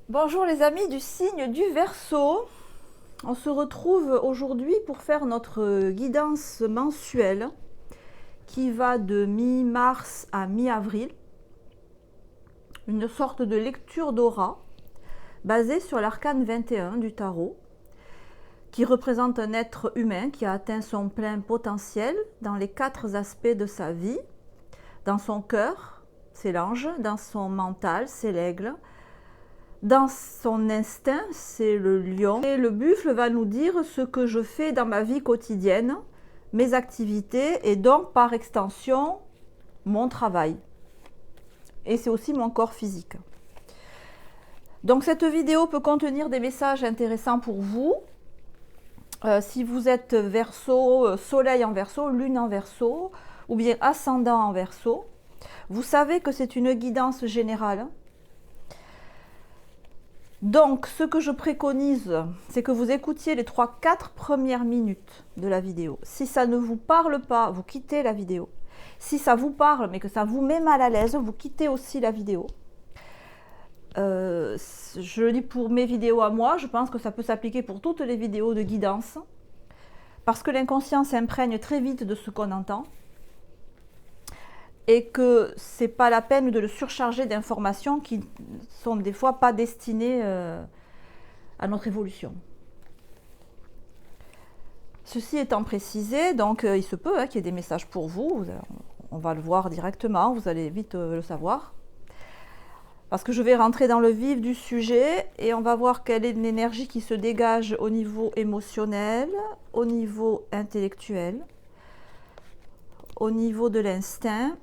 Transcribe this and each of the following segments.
Bonjour les amis du signe du Verseau. On se retrouve aujourd'hui pour faire notre guidance mensuelle qui va de mi-mars à mi-avril. Une sorte de lecture d'aura basée sur l'arcane 21 du tarot qui représente un être humain qui a atteint son plein potentiel dans les 4 aspects de sa vie. Dans son cœur, c'est l'ange, dans son mental, c'est l'aigle, dans son instinct, c'est le lion. Et le buffle va nous dire ce que je fais dans ma vie quotidienne, mes activités et donc par extension mon travail. Et c'est aussi mon corps physique. Donc cette vidéo peut contenir des messages intéressants pour vous. Si vous êtes Verseau, soleil en Verseau, lune en Verseau ou bien ascendant en Verseau, vous savez que c'est une guidance générale. Donc, ce que je préconise, c'est que vous écoutiez les 3-4 premières minutes de la vidéo. Si ça ne vous parle pas, vous quittez la vidéo. Si ça vous parle, mais que ça vous met mal à l'aise, vous quittez aussi la vidéo. Je le dis pour mes vidéos à moi, je pense que ça peut s'appliquer pour toutes les vidéos de guidance. Parce que l'inconscient s'imprègne très vite de ce qu'on entend. Et que c'est pas la peine de le surcharger d'informations qui sont des fois pas destinées à notre évolution. Ceci étant précisé, donc il se peut qu'il y ait des messages pour vous, on va le voir directement, vous allez vite le savoir. Parce que je vais rentrer dans le vif du sujet et on va voir quelle est l'énergie qui se dégage au niveau émotionnel, au niveau intellectuel, au niveau de l'instinct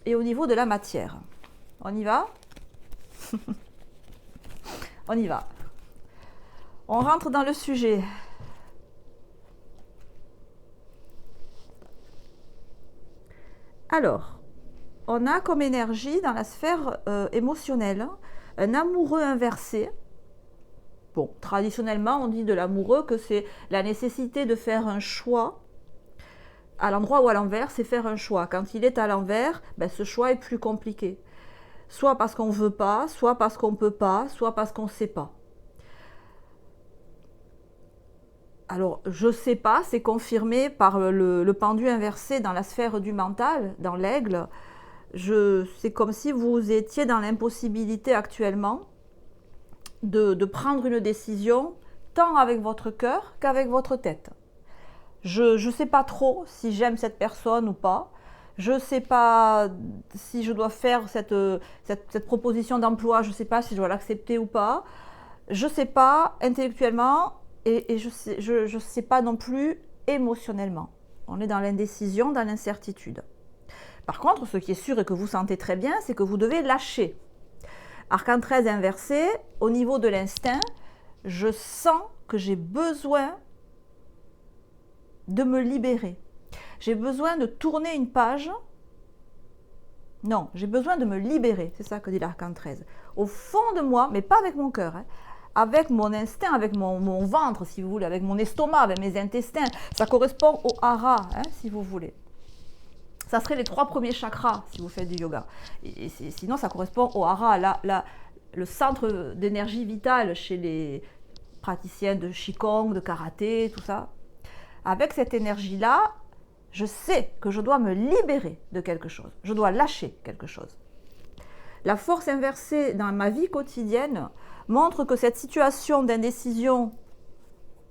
et au niveau de la matière. On y va? On y va. On rentre dans le sujet. Alors, on a comme énergie dans la sphère émotionnelle un amoureux inversé. Bon, traditionnellement, on dit de l'amoureux que c'est la nécessité de faire un choix. À l'endroit ou à l'envers, c'est faire un choix. Quand il est à l'envers, ce choix est plus compliqué. Soit parce qu'on ne veut pas, soit parce qu'on ne peut pas, soit parce qu'on ne sait pas. Alors, je ne sais pas, c'est confirmé par le pendu inversé dans la sphère du mental, dans l'aigle. C'est comme si vous étiez dans l'impossibilité actuellement de prendre une décision tant avec votre cœur qu'avec votre tête. Je ne sais pas trop si j'aime cette personne ou pas. Je ne sais pas si je dois faire cette proposition d'emploi. Je ne sais pas si je dois l'accepter ou pas. Je ne sais pas intellectuellement et je ne sais pas non plus émotionnellement. On est dans l'indécision, dans l'incertitude. Par contre, ce qui est sûr et que vous sentez très bien, c'est que vous devez lâcher. Arcane 13 inversé, au niveau de l'instinct, je sens que j'ai besoin de me libérer. J'ai besoin de tourner une page. Non, j'ai besoin de me libérer. C'est ça que dit l'arcane 13. Au fond de moi, mais pas avec mon cœur, avec mon instinct, avec mon ventre, si vous voulez, avec mon estomac, avec mes intestins. Ça correspond au hara, si vous voulez. Ça serait les 3 premiers chakras si vous faites du yoga. Et sinon, ça correspond au hara, le centre d'énergie vitale chez les praticiens de Qigong, de karaté, tout ça. Avec cette énergie-là, je sais que je dois me libérer de quelque chose. Je dois lâcher quelque chose. La force inversée dans ma vie quotidienne montre que cette situation d'indécision,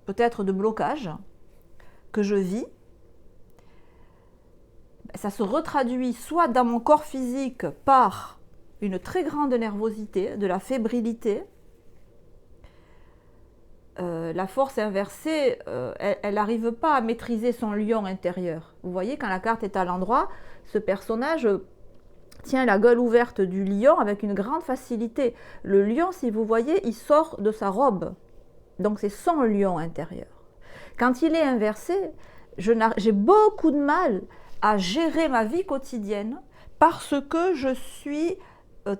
peut-être de blocage, que je vis, ça se retraduit soit dans mon corps physique par une très grande nervosité, de la fébrilité. La force inversée, elle n'arrive pas à maîtriser son lion intérieur. Vous voyez, quand la carte est à l'endroit, ce personnage tient la gueule ouverte du lion avec une grande facilité. Le lion, si vous voyez, il sort de sa robe. Donc c'est son lion intérieur. Quand il est inversé, j'ai beaucoup de mal à gérer ma vie quotidienne parce que je suis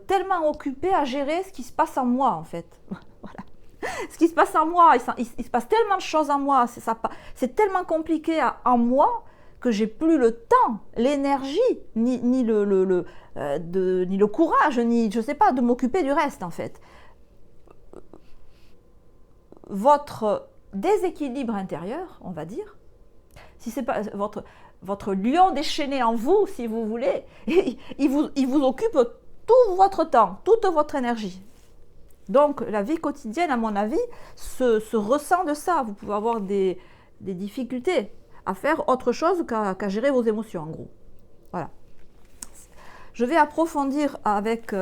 tellement occupée à gérer ce qui se passe en moi, en fait. Voilà. Ce qui se passe en moi, il se passe tellement de choses en moi, c'est tellement compliqué en moi que j'ai plus le temps, l'énergie, ni le courage, ni je sais pas, de m'occuper du reste en fait. votre déséquilibre intérieur, on va dire, si c'est pas votre lion déchaîné en vous, si vous voulez, il vous occupe tout votre temps, toute votre énergie. Donc la vie quotidienne, à mon avis, se ressent de ça. Vous pouvez avoir des difficultés à faire autre chose qu'à gérer vos émotions, en gros. Voilà. Je vais approfondir avec,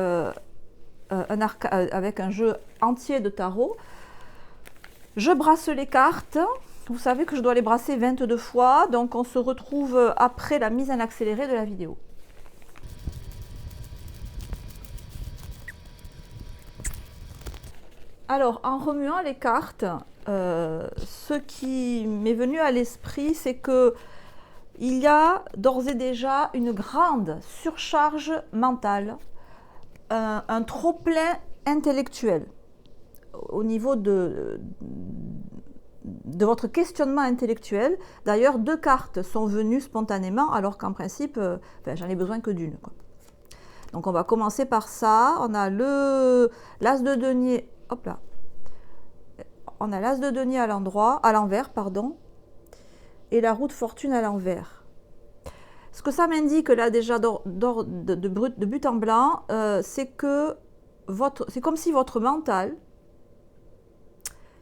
avec un jeu entier de tarot. Je brasse les cartes. Vous savez que je dois les brasser 22 fois. Donc on se retrouve après la mise en accéléré de la vidéo. Alors, en remuant les cartes, ce qui m'est venu à l'esprit, c'est que il y a d'ores et déjà une grande surcharge mentale, un trop-plein intellectuel au niveau de votre questionnement intellectuel. D'ailleurs, 2 cartes sont venues spontanément, alors qu'en principe, j'en ai besoin que d'une. Donc, on va commencer par ça. On a l'as de denier. Hop là. On a l'as de denier à l'envers, pardon, et la roue de fortune à l'envers. Ce que ça m'indique là déjà de but en blanc, c'est que c'est comme si votre mental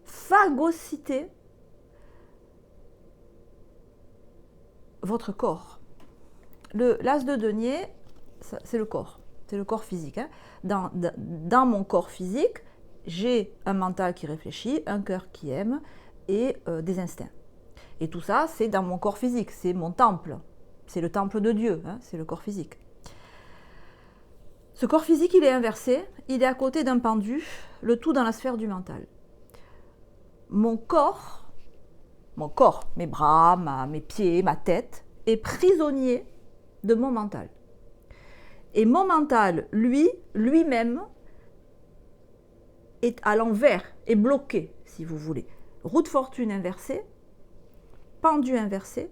phagocytait votre corps. L'as de denier, c'est le corps physique. Hein. Dans mon corps physique, j'ai un mental qui réfléchit, un cœur qui aime et des instincts. Et tout ça, c'est dans mon corps physique, c'est mon temple. C'est le temple de Dieu, hein, c'est le corps physique. Ce corps physique, il est inversé, il est à côté d'un pendu, le tout dans la sphère du mental. Mon corps, mes bras, mes pieds, ma tête, est prisonnier de mon mental. Et mon mental, lui-même, est à l'envers, est bloqué, si vous voulez. Roue de fortune inversée, pendu inversé.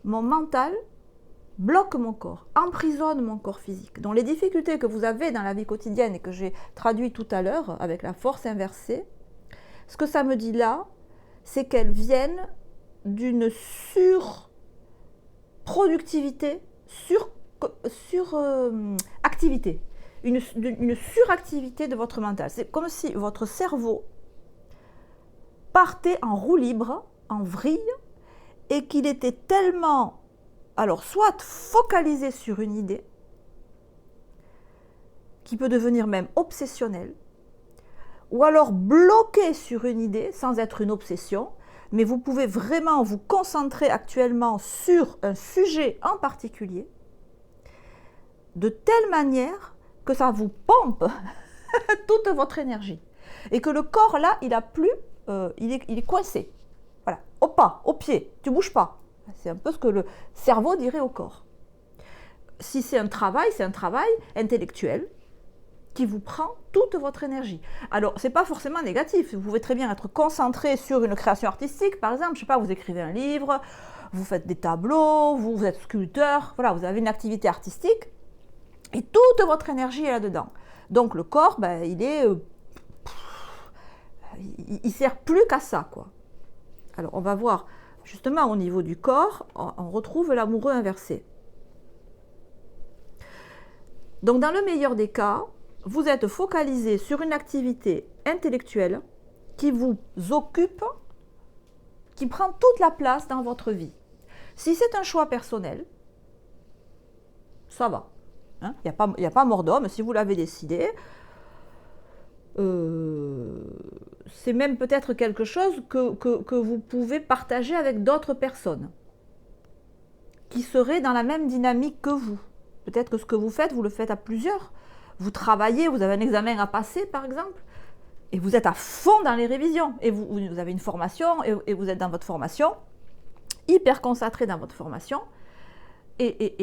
Mon mental bloque mon corps, emprisonne mon corps physique. Donc les difficultés que vous avez dans la vie quotidienne et que j'ai traduit tout à l'heure avec la force inversée, ce que ça me dit là, c'est qu'elles viennent d'une surproductivité, activité, une suractivité de votre mental. C'est comme si votre cerveau partait en roue libre, en vrille, et qu'il était tellement, alors soit focalisé sur une idée, qui peut devenir même obsessionnelle, ou alors bloqué sur une idée sans être une obsession, mais vous pouvez vraiment vous concentrer actuellement sur un sujet en particulier, de telle manière que ça vous pompe toute votre énergie. Et que le corps, là, il a plus, il est coincé. Voilà, au pas, au pied, tu ne bouges pas. C'est un peu ce que le cerveau dirait au corps. Si c'est un travail intellectuel qui vous prend toute votre énergie. Alors, ce n'est pas forcément négatif. Vous pouvez très bien être concentré sur une création artistique, par exemple. Je ne sais pas, vous écrivez un livre, vous faites des tableaux, vous êtes sculpteur. Voilà, vous avez une activité artistique et toute votre énergie est là-dedans. Donc, le corps, il sert plus qu'à ça, quoi. Alors, on va voir, justement, au niveau du corps, on retrouve l'amoureux inversé. Donc, dans le meilleur des cas, vous êtes focalisé sur une activité intellectuelle qui vous occupe, qui prend toute la place dans votre vie. Si c'est un choix personnel, ça va. Hein, il n'y a pas mort d'homme, si vous l'avez décidé. C'est même peut-être quelque chose que vous pouvez partager avec d'autres personnes qui seraient dans la même dynamique que vous. Peut-être que ce que vous faites, vous le faites à plusieurs. Vous travaillez, vous avez un examen à passer par exemple, et vous êtes à fond dans les révisions, et vous avez une formation, et vous êtes dans votre formation, hyper concentré dans votre formation, et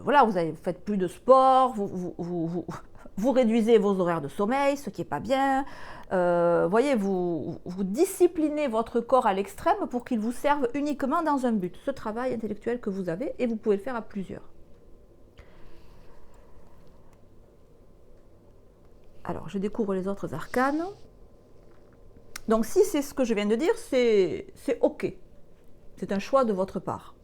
voilà, vous faites plus de sport, vous réduisez vos horaires de sommeil, ce qui n'est pas bien. Voyez, vous disciplinez votre corps à l'extrême pour qu'il vous serve uniquement dans un but, ce travail intellectuel que vous avez, et vous pouvez le faire à plusieurs. Alors, je découvre les autres arcanes. Donc si c'est ce que je viens de dire, c'est OK. C'est un choix de votre part.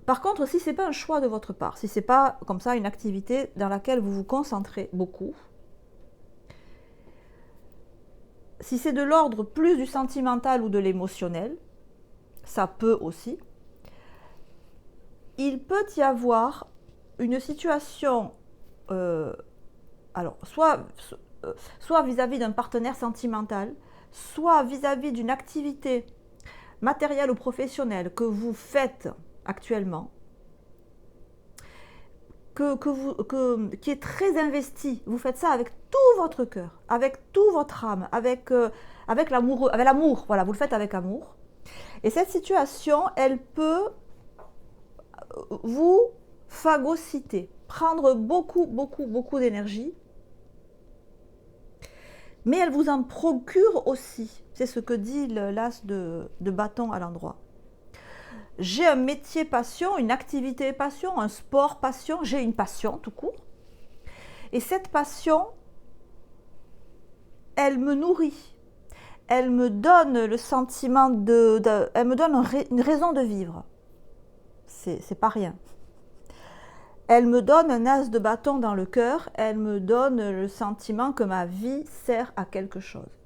Par contre, si ce n'est pas un choix de votre part, si ce n'est pas comme ça une activité dans laquelle vous vous concentrez beaucoup, si c'est de l'ordre plus du sentimental ou de l'émotionnel, ça peut aussi, il peut y avoir une situation, alors soit vis-à-vis d'un partenaire sentimental, soit vis-à-vis d'une activité matérielle ou professionnelle que vous faites actuellement, qui est très investi. Vous faites ça avec tout votre cœur, avec tout votre âme, avec l'amour. Voilà, vous le faites avec amour. Et cette situation, elle peut vous phagocyter, prendre beaucoup, beaucoup, beaucoup d'énergie. Mais elle vous en procure aussi. C'est ce que dit l'as de bâton à l'endroit. J'ai un métier passion, une activité passion, un sport passion, j'ai une passion tout court. Et cette passion, elle me nourrit. Elle me donne le sentiment elle me donne une raison de vivre. C'est pas rien. Elle me donne un as de bâton dans le cœur, elle me donne le sentiment que ma vie sert à quelque chose.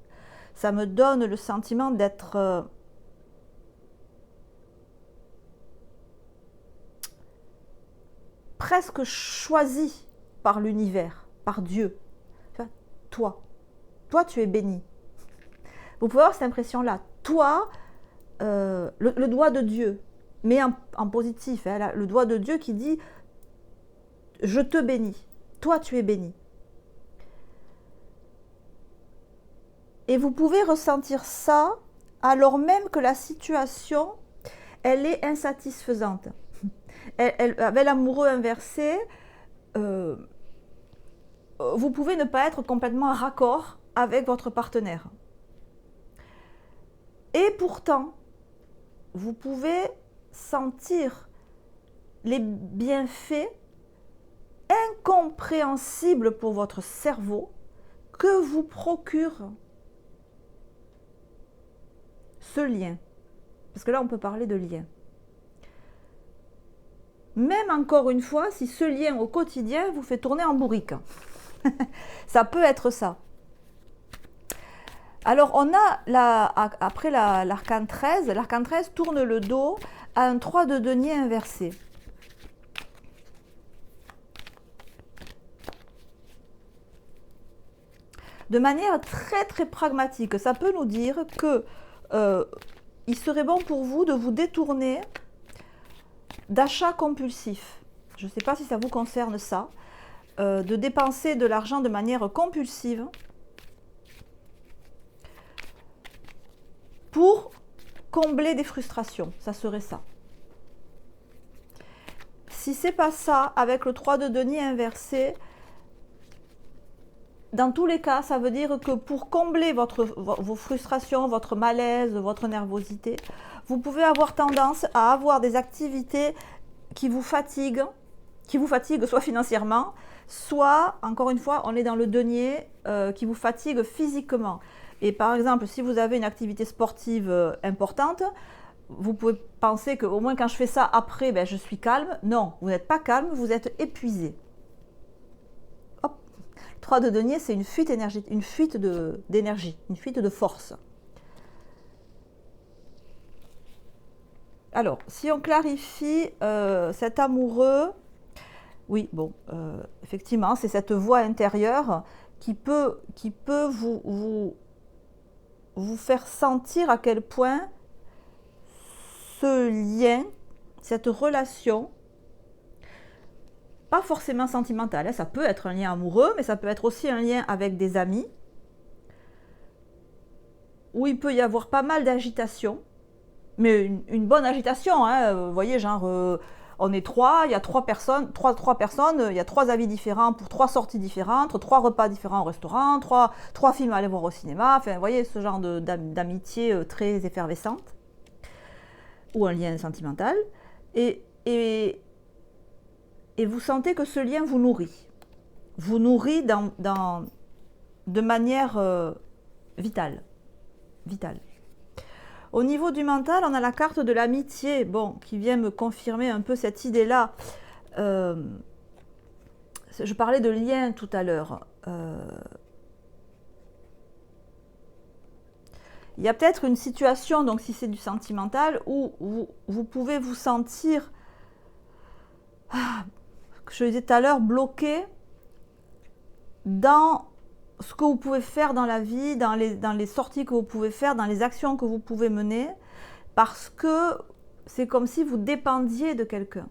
Ça me donne le sentiment d'être presque choisi par l'univers, par Dieu. Toi, tu es béni. Vous pouvez avoir cette impression-là. Toi, le doigt de Dieu, mais en positif, hein, le doigt de Dieu qui dit « Je te bénis, toi tu es béni ». Et vous pouvez ressentir ça alors même que la situation, elle est insatisfaisante. Avec l'amoureux inversé, vous pouvez ne pas être complètement raccord avec votre partenaire. Et pourtant, vous pouvez sentir les bienfaits incompréhensibles pour votre cerveau que vous procure ce lien. Parce que là, on peut parler de lien. Même encore une fois, si ce lien au quotidien vous fait tourner en bourrique. Ça peut être ça. Alors, on a, après l'arcane 13, l'arcane 13 tourne le dos à un 3 de denier inversé. De manière très très pragmatique, ça peut nous dire que il serait bon pour vous de vous détourner d'achats compulsifs. Je ne sais pas si ça vous concerne ça. De dépenser de l'argent de manière compulsive pour combler des frustrations. Ça serait ça. Si c'est pas ça, avec le 3 de denier inversé, dans tous les cas, ça veut dire que pour combler vos frustrations, votre malaise, votre nervosité, vous pouvez avoir tendance à avoir des activités qui vous fatiguent soit financièrement, soit, encore une fois, on est dans le denier, qui vous fatigue physiquement. Et par exemple, si vous avez une activité sportive importante, vous pouvez penser qu'au moins quand je fais ça après, ben, je suis calme. Non, vous n'êtes pas calme, vous êtes épuisé. 3 de denier, c'est une fuite d'énergie, une fuite de force. Alors, si on clarifie cet amoureux, oui, bon, effectivement, c'est cette voix intérieure qui peut vous faire sentir à quel point ce lien, cette relation, pas forcément sentimental, hein, ça peut être un lien amoureux, mais ça peut être aussi un lien avec des amis, où il peut y avoir pas mal d'agitation, mais une bonne agitation, hein, vous voyez, genre, on est trois, il y a trois personnes, il y a 3 avis différents pour 3 sorties différentes, 3 repas différents au restaurant, 3 films à aller voir au cinéma, enfin, vous voyez, ce genre d'amitié très effervescente, ou un lien sentimental, et vous sentez que ce lien vous nourrit. Vous nourrit dans de manière vitale. Au niveau du mental, on a la carte de l'amitié, bon, qui vient me confirmer un peu cette idée-là. Je parlais de lien tout à l'heure. Il y a peut-être une situation, donc si c'est du sentimental, où vous pouvez vous sentir, je le disais tout à l'heure, bloqué dans ce que vous pouvez faire dans la vie, dans les sorties que vous pouvez faire, dans les actions que vous pouvez mener, parce que c'est comme si vous dépendiez de quelqu'un.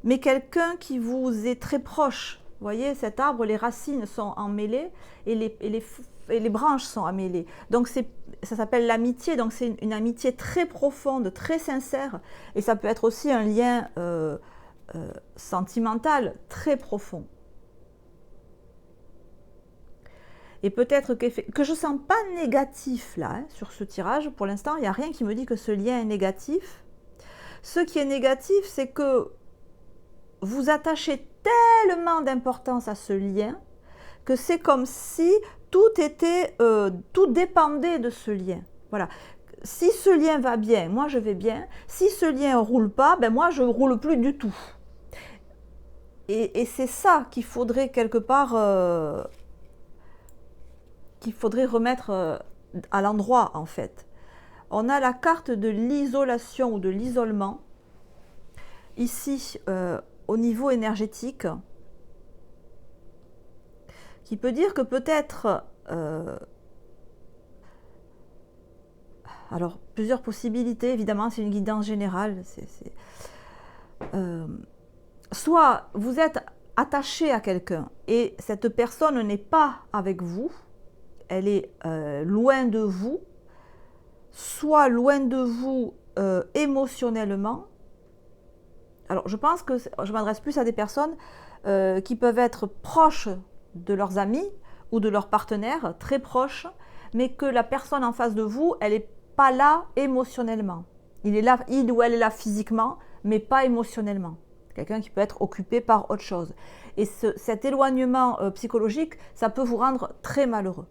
Mais quelqu'un qui vous est très proche. Vous voyez, cet arbre, les racines sont emmêlées et les branches sont emmêlées. Donc ça s'appelle l'amitié, donc c'est une amitié très profonde, très sincère. Et ça peut être aussi un lien sentimental très profond. Et peut-être que je ne sens pas négatif là, hein, sur ce tirage. Pour l'instant, il n'y a rien qui me dit que ce lien est négatif. Ce qui est négatif, c'est que vous attachez tellement d'importance à ce lien que c'est comme si tout dépendait de ce lien. Voilà. Si ce lien va bien, moi je vais bien. Si ce lien ne roule pas, ben moi je ne roule plus du tout. Et c'est ça qu'il faudrait quelque part... qu'il faudrait remettre à l'endroit en fait. On a la carte de l'isolation ou de l'isolement, ici au niveau énergétique, qui peut dire que peut-être, alors plusieurs possibilités, évidemment c'est une guidance générale, soit vous êtes attaché à quelqu'un et cette personne n'est pas avec vous, elle est loin de vous, soit loin de vous émotionnellement. Alors je pense que je m'adresse plus à des personnes qui peuvent être proches de leurs amis ou de leurs partenaires, très proches, mais que la personne en face de vous, elle n'est pas là émotionnellement. Il est là, il ou elle est là physiquement, mais pas émotionnellement. Quelqu'un qui peut être occupé par autre chose. Et cet éloignement psychologique, ça peut vous rendre très malheureux.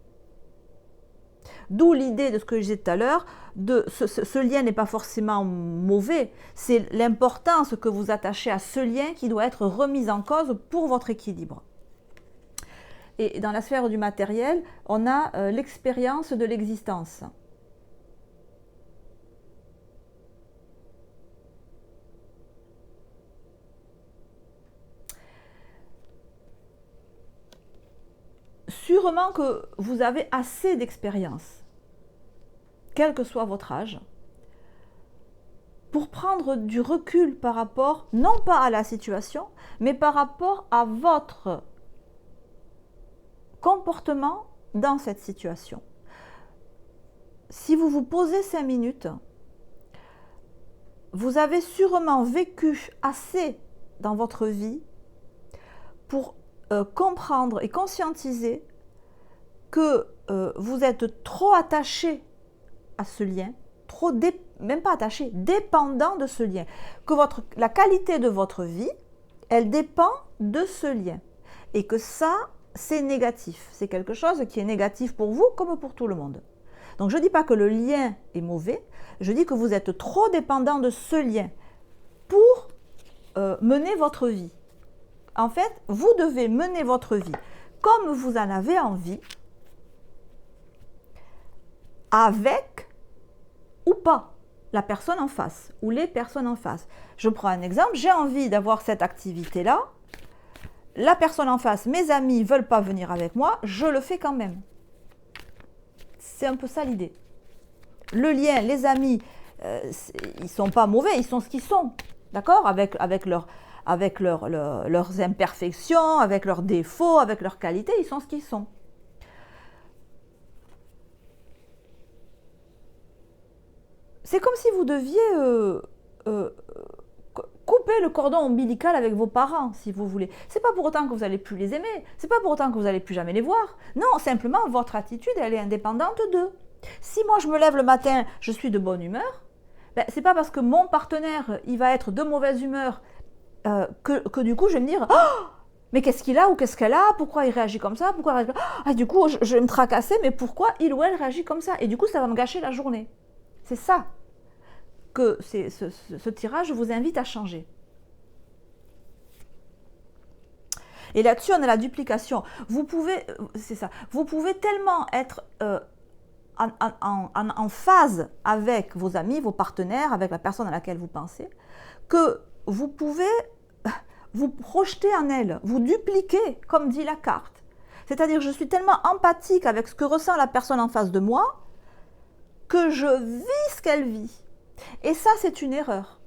D'où l'idée de ce que je disais tout à l'heure, ce lien n'est pas forcément mauvais, c'est l'importance que vous attachez à ce lien qui doit être remise en cause pour votre équilibre. Et dans la sphère du matériel, on a l'expérience de l'existence. Sûrement que vous avez assez d'expérience, quel que soit votre âge, pour prendre du recul par rapport, non pas à la situation, mais par rapport à votre comportement dans cette situation. Si vous vous posez 5 minutes, vous avez sûrement vécu assez dans votre vie pour comprendre et conscientiser que vous êtes trop attaché à ce lien, même pas attaché, dépendant de ce lien, que la qualité de votre vie, elle dépend de ce lien, et que ça, c'est négatif, c'est quelque chose qui est négatif pour vous comme pour tout le monde. Donc je ne dis pas que le lien est mauvais, je dis que vous êtes trop dépendant de ce lien pour mener votre vie. En fait, vous devez mener votre vie comme vous en avez envie, avec ou pas la personne en face ou les personnes en face. Je prends un exemple, j'ai envie d'avoir cette activité-là, la personne en face, mes amis ne veulent pas venir avec moi, je le fais quand même. C'est un peu ça l'idée. Le lien, les amis, ils ne sont pas mauvais, ils sont ce qu'ils sont, d'accord, avec leurs imperfections, avec leurs défauts, avec leurs qualités, ils sont ce qu'ils sont. C'est comme si vous deviez couper le cordon ombilical avec vos parents, si vous voulez. C'est pas pour autant que vous n'allez plus les aimer, c'est pas pour autant que vous n'allez plus jamais les voir. Non, simplement, votre attitude, elle est indépendante d'eux. Si moi, je me lève le matin, je suis de bonne humeur, ben, c'est pas parce que mon partenaire, il va être de mauvaise humeur que du coup, je vais me dire « Oh, Mais qu'est-ce qu'il a ou qu'est-ce qu'elle a? Pourquoi il réagit comme ça? Pourquoi il réagit... Ah, du coup, je vais me tracasser, mais pourquoi il ou elle réagit comme ça? Et du coup, ça va me gâcher la journée. C'est ça que ce tirage vous invite à changer. Et là-dessus, on a la duplication. Vous pouvez, c'est ça, vous pouvez tellement être en phase avec vos amis, vos partenaires, avec la personne à laquelle vous pensez, que vous pouvez vous projeter en elle, vous dupliquer, comme dit la carte. C'est-à-dire, je suis tellement empathique avec ce que ressent la personne en face de moi, que je vis ce qu'elle vit. Et ça, c'est une erreur.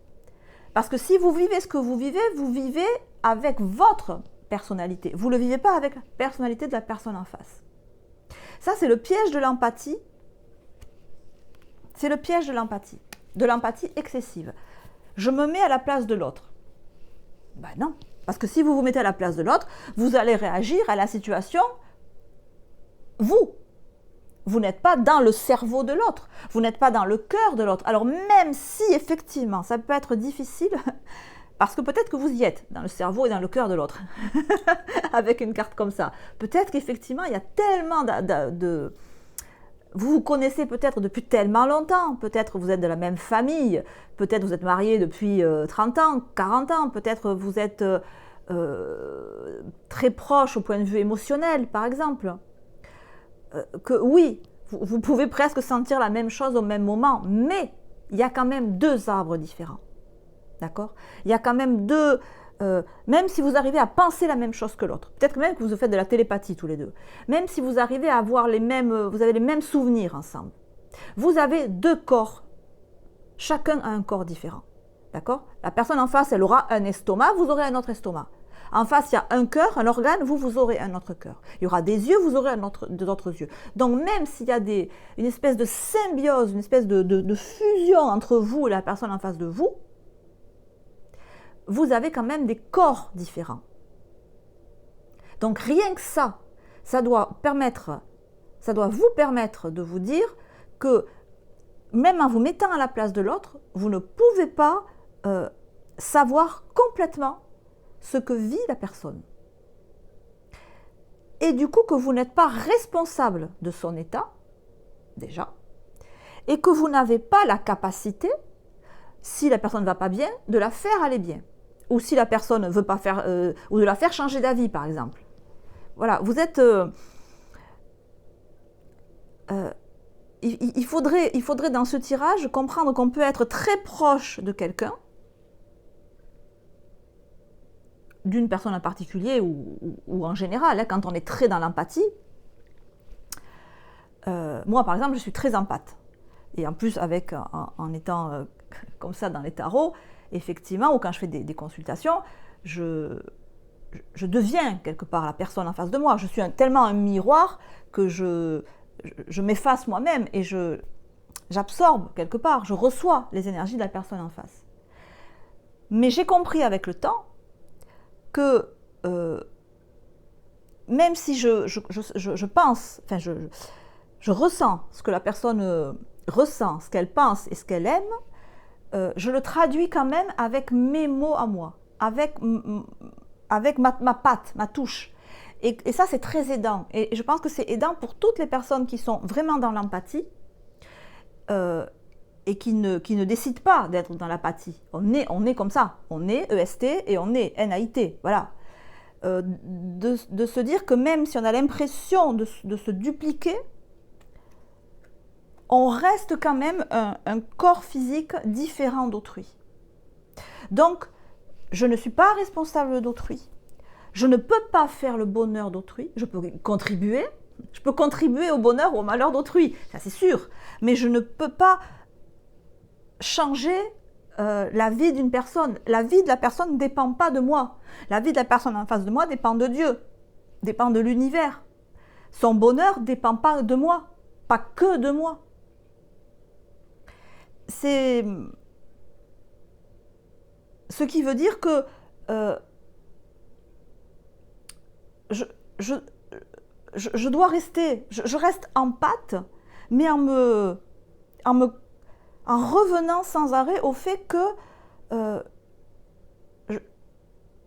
Parce que si vous vivez ce que vous vivez avec votre personnalité. Vous ne le vivez pas avec la personnalité de la personne en face. Ça, c'est le piège de l'empathie. C'est le piège de l'empathie excessive. Je me mets à la place de l'autre. Ben non, parce que si vous vous mettez à la place de l'autre, vous allez réagir à la situation, vous. Vous n'êtes pas dans le cerveau de l'autre, vous n'êtes pas dans le cœur de l'autre. Alors même si effectivement, ça peut être difficile, parce que peut-être que vous y êtes, dans le cerveau et dans le cœur de l'autre, avec une carte comme ça. Peut-être qu'effectivement, il y a tellement de... Vous vous connaissez peut-être depuis tellement longtemps, peut-être vous êtes de la même famille, peut-être vous êtes marié depuis 30 ans, 40 ans, peut-être vous êtes très proche au point de vue émotionnel, par exemple. Que oui, vous pouvez presque sentir la même chose au même moment, mais il y a quand même deux arbres différents. D'accord? Il y a quand même deux... même si vous arrivez à penser la même chose que l'autre, peut-être même que vous faites de la télépathie tous les deux, même si vous arrivez à avoir vous avez les mêmes souvenirs ensemble, vous avez deux corps, chacun a un corps différent. D'accord? La personne en face, elle aura un estomac, vous aurez un autre estomac. En face, il y a un cœur, un organe, vous aurez un autre cœur. Il y aura des yeux, vous aurez d'autres yeux. Donc même s'il y a une espèce de symbiose, une espèce de fusion entre vous et la personne en face de vous, vous avez quand même des corps différents. Donc rien que ça doit vous permettre de vous dire que même en vous mettant à la place de l'autre, vous ne pouvez pas savoir complètement ce que vit la personne. Et du coup que vous n'êtes pas responsable de son état, déjà, et que vous n'avez pas la capacité, si la personne ne va pas bien, de la faire aller bien. Ou si la personne ne veut pas faire, ou de la faire changer d'avis, par exemple. Voilà, vous êtes... il faudrait dans ce tirage comprendre qu'on peut être très proche de quelqu'un, d'une personne en particulier ou en général, hein, quand on est très dans l'empathie. Moi, par exemple, je suis très empathe. Et en plus, en étant comme ça dans les tarots, effectivement, ou quand je fais des consultations, je deviens quelque part la personne en face de moi. Je suis tellement un miroir que je m'efface moi-même et j'absorbe quelque part, je reçois les énergies de la personne en face. Mais j'ai compris avec le temps que même si je pense, enfin je ressens ce que la personne ressent, ce qu'elle pense et ce qu'elle aime, je le traduis quand même avec mes mots à moi, avec ma patte, ma touche. Et ça, c'est très aidant. Et je pense que c'est aidant pour toutes les personnes qui sont vraiment dans l'empathie et qui ne décident pas d'être dans l'apathie. On est comme ça. On est EST et on est NAIT. Voilà. De se dire que même si on a l'impression de se dupliquer, on reste quand même un corps physique différent d'autrui. Donc, je ne suis pas responsable d'autrui. Je ne peux pas faire le bonheur d'autrui. Je peux contribuer au bonheur ou au malheur d'autrui, ça c'est sûr. Mais je ne peux pas changer la vie d'une personne. La vie de la personne ne dépend pas de moi. La vie de la personne en face de moi dépend de Dieu, dépend de l'univers. Son bonheur ne dépend pas de moi, pas que de moi. C'est ce qui veut dire que je dois rester, je reste empathe, mais en revenant sans arrêt au fait que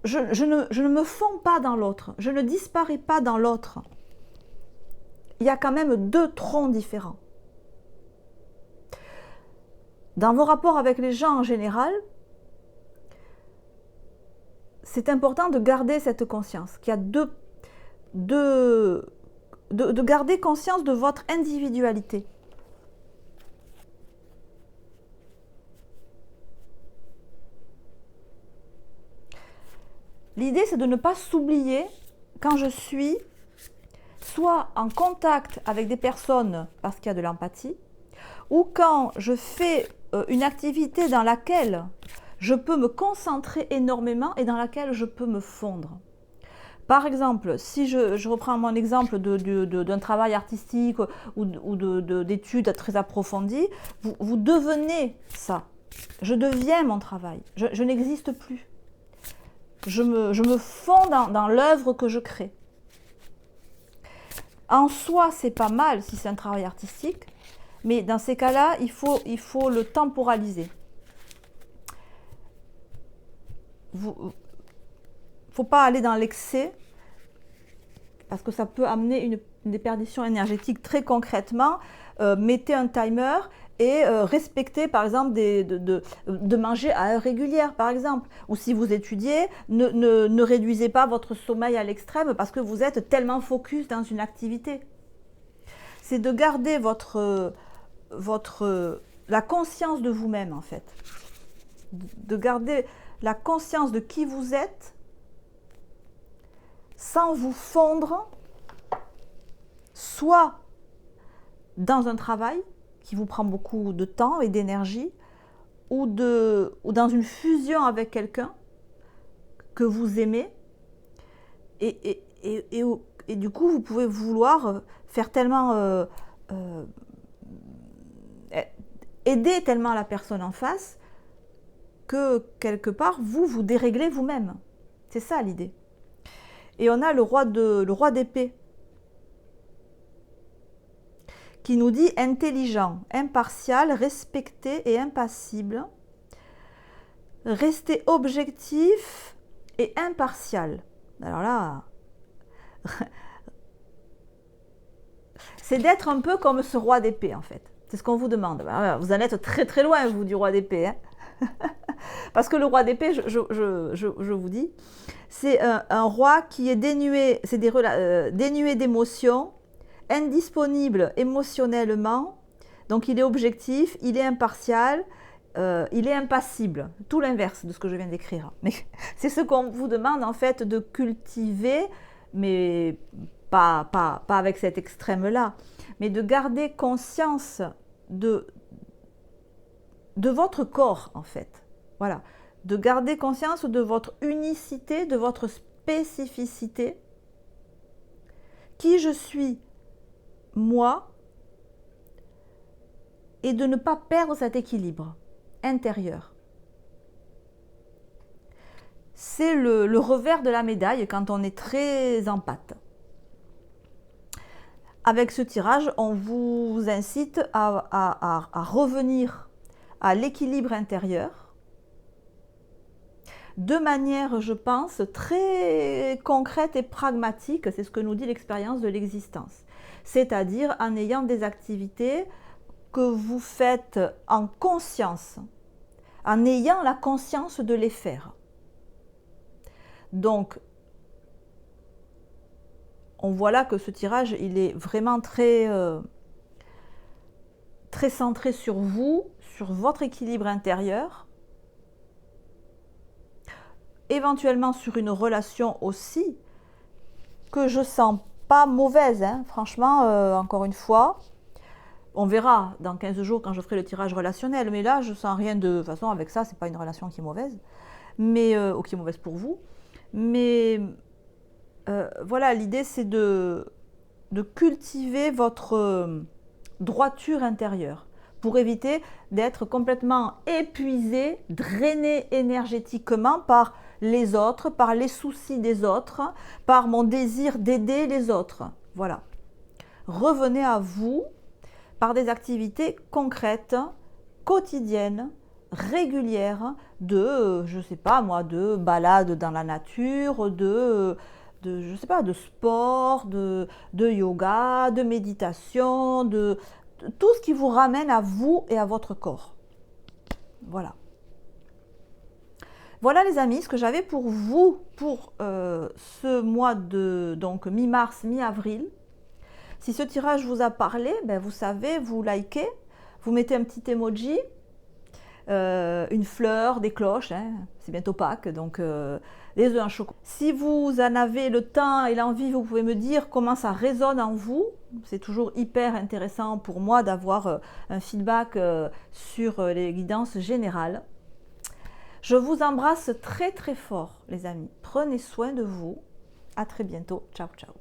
je ne me fonds pas dans l'autre, je ne disparais pas dans l'autre. Il y a quand même deux troncs différents. Dans vos rapports avec les gens en général, c'est important de garder cette conscience, qu'il y a de garder conscience de votre individualité. L'idée, c'est de ne pas s'oublier quand je suis soit en contact avec des personnes parce qu'il y a de l'empathie, ou quand je fais une activité dans laquelle je peux me concentrer énormément et dans laquelle je peux me fondre. Par exemple, si je reprends mon exemple d'un travail artistique ou d'études très approfondies, vous devenez ça. Je deviens mon travail. Je n'existe plus. Je me fonds dans l'œuvre que je crée. En soi, c'est pas mal si c'est un travail artistique, mais dans ces cas-là, il faut le temporaliser. Il ne faut pas aller dans l'excès, parce que ça peut amener une déperdition énergétique très concrètement. Mettez un timer et respectez par exemple de manger à heure régulière par exemple. Ou si vous étudiez, ne réduisez pas votre sommeil à l'extrême parce que vous êtes tellement focus dans une activité. C'est de garder la conscience de vous-même en fait. De garder la conscience de qui vous êtes sans vous fondre soit dans un travail qui vous prend beaucoup de temps et d'énergie ou dans une fusion avec quelqu'un que vous aimez et du coup vous pouvez vouloir faire tellement aider tellement la personne en face que quelque part vous déréglez vous-même. C'est ça l'idée. Et on a le roi d'épée qui nous dit intelligent, impartial, respecté et impassible. Rester objectif et impartial. Alors là, c'est d'être un peu comme ce roi d'épée en fait. C'est ce qu'on vous demande. Vous en êtes très très loin vous du roi d'épée. Hein. Parce que le roi d'épée, je vous dis, c'est un roi qui est dénué d'émotions, indisponible émotionnellement, donc il est objectif, il est impartial, il est impassible, tout l'inverse de ce que je viens d'écrire. Mais c'est ce qu'on vous demande en fait de cultiver, mais pas avec cet extrême-là, mais de garder conscience de votre corps en fait. Voilà, de garder conscience de votre unicité, de votre spécificité, qui je suis, moi, et de ne pas perdre cet équilibre intérieur. C'est le revers de la médaille quand on est très en pâte. Avec ce tirage, on vous incite à revenir à l'équilibre intérieur de manière, je pense, très concrète et pragmatique. C'est ce que nous dit l'expérience de l'existence. C'est-à-dire en ayant des activités que vous faites en conscience, en ayant la conscience de les faire. Donc, on voit là que ce tirage, il est vraiment très centré sur vous, sur votre équilibre intérieur, éventuellement sur une relation aussi, que je sens pas mauvaise, hein. Franchement, encore une fois, on verra dans 15 jours quand je ferai le tirage relationnel, mais là, je sens rien de toute façon, avec ça, c'est pas une relation qui est mauvaise, mais, ou qui est mauvaise pour vous, mais voilà, l'idée c'est de cultiver votre droiture intérieure pour éviter d'être complètement épuisé, drainé énergétiquement par les autres, par les soucis des autres, par mon désir d'aider les autres. Voilà. Revenez à vous par des activités concrètes, quotidiennes, régulière de, je sais pas moi, de balade dans la nature, je sais pas, de sport, de yoga, de méditation, de tout ce qui vous ramène à vous et à votre corps. Voilà. Voilà les amis, ce que j'avais pour vous pour ce mois de donc mi-mars, mi-avril. Si ce tirage vous a parlé, ben vous savez, vous likez, vous mettez un petit emoji, une fleur, des cloches, hein, c'est bientôt Pâques, donc les œufs en chocolat. Si vous en avez le temps et l'envie, vous pouvez me dire comment ça résonne en vous. C'est toujours hyper intéressant pour moi d'avoir un feedback sur les guidances générales. Je vous embrasse très très fort les amis. Prenez soin de vous. À très bientôt. Ciao ciao.